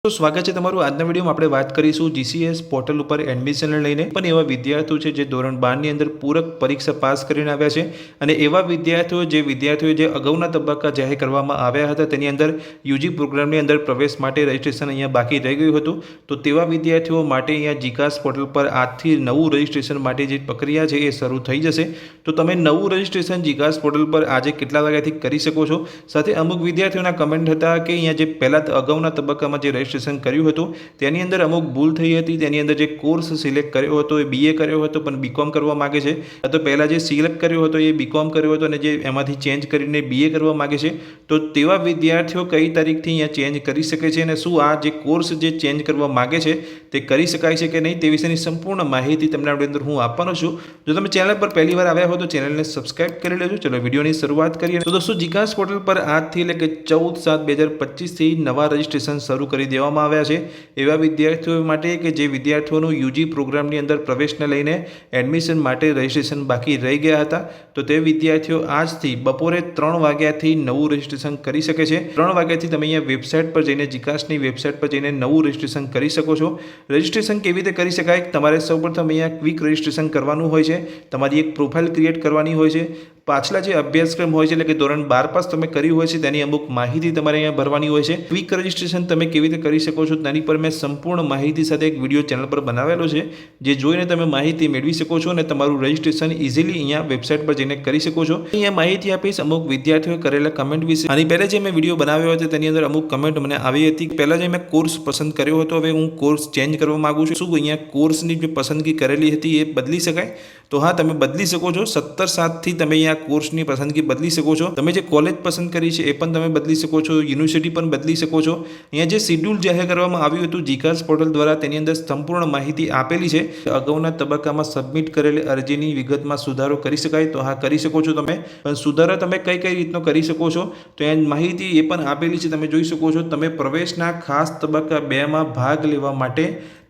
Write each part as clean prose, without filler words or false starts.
તો સ્વાગત છે તમારું આજના વિડીયોમાં આપણે વાત કરીશું જીસીએસ પોર્ટલ ઉપર એડમિશનને લઈને પણ એવા વિદ્યાર્થીઓ છે જે ધોરણ 12 ની અંદર પૂરક પરીક્ષા પાસ કરીને આવ્યા છે અને એવા વિદ્યાર્થીઓ જે અગાઉના તબક્કા જાહેર કરવામાં આવ્યા હતા તેની અંદર યુજી પ્રોગ્રામની અંદર પ્રવેશ માટે રજિસ્ટ્રેશન અહીંયા બાકી રહી ગયું હતું તો તેવા વિદ્યાર્થીઓ માટે અહીંયા જીકાસ પોર્ટલ પર આજથી નવું રજિસ્ટ્રેશન માટે જે પ્રક્રિયા છે એ શરૂ થઈ જશે તો તમે નવું રજિસ્ટ્રેશન જીકાસ પોર્ટલ પર આજે કેટલા વાગ્યાથી કરી શકો છો। સાથે અમુક વિદ્યાર્થીઓના કમેન્ટ હતા કે અહીંયા જે પહેલા અગાઉના તબક્કામાં જે રજિસ્ટ્રેશન કર્યું હતું તેની અંદર અમુક ભૂલ થઈ હતી। તેની અંદર જે કોર્સ સિલેક્ટ કર્યો હતો એ બીએ કર્યો હતો પણ બીકોમ કરવા માગે છે, તો પહેલાં જે સિલેક્ટ કર્યો હતો એ બીકોમ કર્યો હતો અને જે એમાંથી ચેન્જ કરીને બીએ કરવા માગે છે તો તેવા વિદ્યાર્થીઓ કઈ તારીખથી અહીંયા ચેન્જ કરી શકે છે અને શું આ જે કોર્સ જે ચેન્જ કરવા માગે છે તે કરી શકાય છે કે નહીં તે વિશેની સંપૂર્ણ માહિતી તમને આપણી અંદર હું આપવાનો છું। જો તમે ચેનલ પર પહેલી વાર આવ્યા હો તો ચેનલને સબસ્ક્રાઇબ કરી લેજો। ચલો વિડીયોની શરૂઆત કરીએ તો દોસ્તો જીકાસ પોર્ટલ પર આજથી એટલે કે 14/7/2025 નવા રજિસ્ટ્રેશન શરૂ કરી દેવામાં આવ્યા છે એવા વિદ્યાર્થીઓ માટે કે જે વિદ્યાર્થીઓનું યુજી પ્રોગ્રામની અંદર પ્રવેશને લઈને એડમિશન માટે રજિસ્ટ્રેશન બાકી રહી ગયા હતા તો તે વિદ્યાર્થીઓ આજથી બપોરે 3 વાગ્યાથી નવું રજિસ્ટ્રેશન કરી શકે છે। 3 વાગ્યાથી તમે અહીંયા વેબસાઇટ પર જઈને જીકાસની વેબસાઇટ પર જઈને નવું રજિસ્ટ્રેશન કરી શકો છો। રજિસ્ટ્રેશન કેવી રીતે કરી શકાય? તમારે સૌપ્રથમ અહીંયા ક્વિક રજિસ્ટ્રેશન કરવાનું હોય છે, તમારી એક પ્રોફાઇલ ક્રિએટ કરવાની હોય છે, પાછલા જે અભ્યાસક્રમ હોય છે એટલે કે ધોરણ 12 પાસ તમે કર્યું હોય છે તેની અમુક માહિતી તમારે અહીંયા ભરવાની હોય છે। ક્વિક રજિસ્ટ્રેશન તમે કેવી રીતે કરી શકો છો તેની પર મેં સંપૂર્ણ માહિતી સાથે એક વિડીયો ચેનલ પર બનાવેલો છે જે જોઈને તમે માહિતી મેળવી શકો છો અને તમારું રજિસ્ટ્રેશન ઇઝીલી અહીંયા વેબસાઇટ પર જઈને કરી શકો છો। અહીંયા માહિતી આપીશ અમુક વિદ્યાર્થીઓએ કરેલા કમેન્ટ વિશે। આની પહેલા જે મેં વિડીયો બનાવ્યો હતો તેની અંદર અમુક કમેન્ટ મને આવી હતી। પહેલાં જે મેં કોર્સ પસંદ કર્યો હતો હવે હું કોર્સ ચેન્જ કરવા માગું છું, શું અહીંયા કોર્સની જે પસંદગી કરેલી હતી એ બદલી શકાય? તો હા, તમે બદલી શકો છો। 17/7 થી તમે અહીંયા કોર્સની પસંદગી બદલી શકો છો। તમે જે કોલેજ પસંદ કરી છે એ પણ તમે બદલી શકો છો, યુનિવર્સિટી પણ બદલી શકો છો। અહીંયા જે શેડ્યુલ જાહેર કરવામાં આવ્યું હતું જીકાસ પોર્ટલ દ્વારા તેની અંદર સંપૂર્ણ માહિતી આપેલી છે। અગાઉના તબક્કામાં સબમિટ કરેલી અરજીની વિગતમાં સુધારો કરી શકાય તો હા કરી શકો છો તમે, પણ સુધારો તમે કઈ રીતનો કરી શકો છો તો અહીંયા માહિતી એ પણ આપેલી છે, તમે જોઈ શકો છો। તમે પ્રવેશના ખાસ તબક્કા 2 માં ભાગ લેવા માટે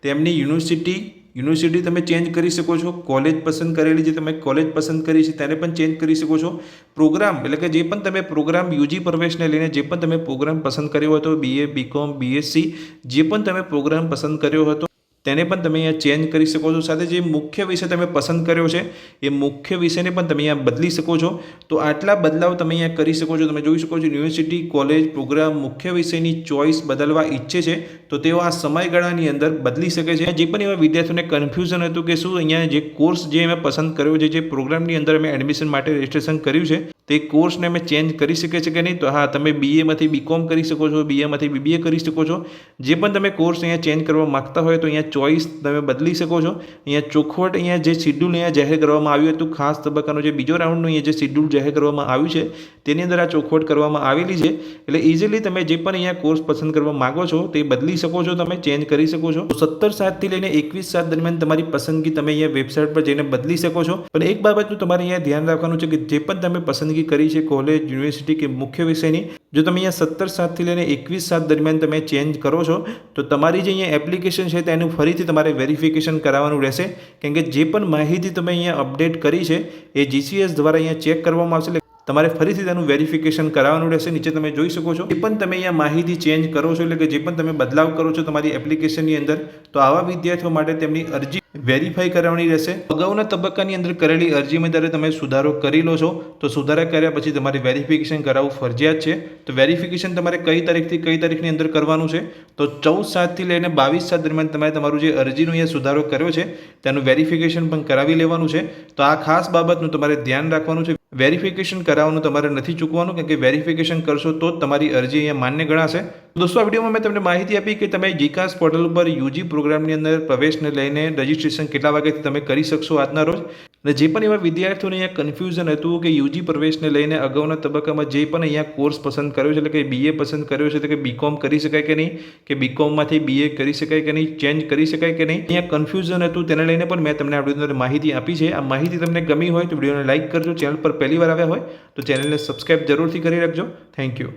તેમની યુનિવર્સિટી તમે ચેન્જ કરી શકો છો, કોલેજ પસંદ કરેલી જે તમે કોલેજ પસંદ કરી છે તેને પણ ચેન્જ કરી શકો છો। પ્રોગ્રામ એટલે કે જે પણ તમે પ્રોગ્રામ યુજી પ્રવેશને લઈને જે પણ તમે પ્રોગ્રામ પસંદ કર્યો હતો, બીએ, બીકોમ, બીએસસી જે પણ તમે પ્રોગ્રામ પસંદ કર્યો હતો તેને પણ તમે અહીંયા ચેન્જ કરી શકો છો। સાથે જે મુખ્ય વિષય તમે પસંદ કર્યો છે એ મુખ્ય વિષયને પણ તમે અહીંયા બદલી શકો છો। તો આટલા બદલાવ તમે અહીંયા કરી શકો છો। તમે જોઈ શકો છો યુનિવર્સિટી, કોલેજ, પ્રોગ્રામ, મુખ્ય વિષયની ચોઇસ બદલવા ઈચ્છે છે તો તેઓ આ સમયગાળાની અંદર બદલી શકે છે। જે પણ એવા વિદ્યાર્થીઓને કન્ફ્યુઝન હતું કે શું અહીંયા જે કોર્સ જે મેં પસંદ કર્યો છે, જે પ્રોગ્રામની અંદર મેં એડમિશન માટે રજિસ્ટ્રેશન કર્યું છે તે કોર્સને મેં ચેન્જ કરી શકે છે કે નહીં, તો હા તમે બીએમાંથી બીકોમ કરી શકો છો, બીએમાંથી બીબીએ કરી શકો છો। જે પણ તમે કોર્સ અહીંયા ચેન્જ કરવા માગતા હોય તો અહીંયા ચોઇસ તમે બદલી શકો છો। અહીંયા ચોખવટ અહીંયા જે શેડ્યુલ અહીંયા જાહેર કરવામાં આવ્યું હતું ખાસ તબક્કાનો જે બીજો રાઉન્ડનું અહીંયા જે શેડ્યુલ જાહેર કરવામાં આવ્યું છે તેની અંદર આ ચોખવટ કરવામાં આવેલી છે એટલે ઇઝીલી તમે જે પણ અહીંયા કોર્સ પસંદ કરવા માગો છો તે બદલી શકો છો, તમે ચેન્જ કરી શકો છો। 17/7 થી લઈને 21/7 દરમિયાન તમારી પસંદગી તમે અહીંયા વેબસાઇટ પર જઈને બદલી શકો છો। પણ એક બાબતનું તમારે અહીંયા ધ્યાન રાખવાનું છે કે જે પણ તમે પસંદગી કરી છે કોલેજ, યુનિવર્સિટી કે મુખ્ય વિષયની, જો તમે અહીંયા 17/7 થી લઈને 21/7 દરમિયાન તમે ચેન્જ કરો છો તો તમારી જે અહીંયા એપ્લિકેશન છે તેનું ફરીથી તમારે વેરિફિકેશન કરાવવાનું રહેશે, કેમ કે જે પણ માહિતી તમે અહીંયા અપડેટ કરી છે એ જીસીએસ દ્વારા અહીંયા ચેક કરવામાં આવશે, તમારે ફરીથી તેનું વેરિફિકેશન કરાવવાનું રહેશે। નીચે તમે જોઈ શકો છો જે પણ તમે અહીંયા માહિતી ચેન્જ કરો છો એટલે કે જે પણ તમે બદલાવ કરો છો તમારી એપ્લિકેશનની અંદર તો આવા વિદ્યાર્થીઓ માટે તેમની અરજી વેરીફાઈ કરાવવાની રહેશે। અગાઉના તબક્કાની અંદર કરેલી અરજીમાં જ્યારે તમે સુધારો કરી લો છો તો સુધારા કર્યા પછી તમારે વેરિફિકેશન કરાવવું ફરજિયાત છે। તો વેરિફિકેશન તમારે કઈ તારીખથી કઈ તારીખની અંદર કરવાનું છે તો 14/7 થી લઈને 22/7 દરમિયાન તમારે તમારું જે અરજીનો અહીંયા સુધારો કર્યો છે તેનું વેરિફિકેશન પણ કરાવી લેવાનું છે। તો આ ખાસ બાબતનું તમારે ધ્યાન રાખવાનું છે, વેરિફિકેશન કરાવવાનું તમારે નથી ચૂકવાનું, કેમ કે વેરિફિકેશન કરશો તો જ તમારી અરજી અહીંયા માન્ય ગણાશે। દોસ્તો આ વિડીયોમાં મેં તમને માહિતી આપી કે તમે જીકાસ પોર્ટલ ઉપર યુજી પ્રોગ્રામની અંદર પ્રવેશને લઈને રજિસ્ટ્રેશન કેટલા વાગ્યાથી તમે કરી શકશો આજના રોજ। અને જે પણ એવા વિદ્યાર્થીઓને અહીંયા કન્ફ્યુઝન હતું કે યુજી પ્રવેશને લઈને અગાઉના તબક્કામાં જે પણ અહીંયા કોર્સ પસંદ કર્યો છે એટલે કે બીએ પસંદ કર્યો છે તો કે બીકોમ કરી શકાય કે નહીં, કે બીકોમમાંથી બીએ કરી શકાય કે નહીં, ચેન્જ કરી શકાય કે નહીં, અહીંયા કન્ફ્યુઝન હતું તેને લઈને પણ મેં તમને આ વિડીયોની અંદર માહિતી આપી છે। આ માહિતી તમને ગમી હોય તો વિડીયોને લાઇક કરજો, ચેનલ પર પહેલી વાર આવ્યા હોય તો ચેનલને સબસ્ક્રાઇબ જરૂરથી કરી રાખજો। Thank you.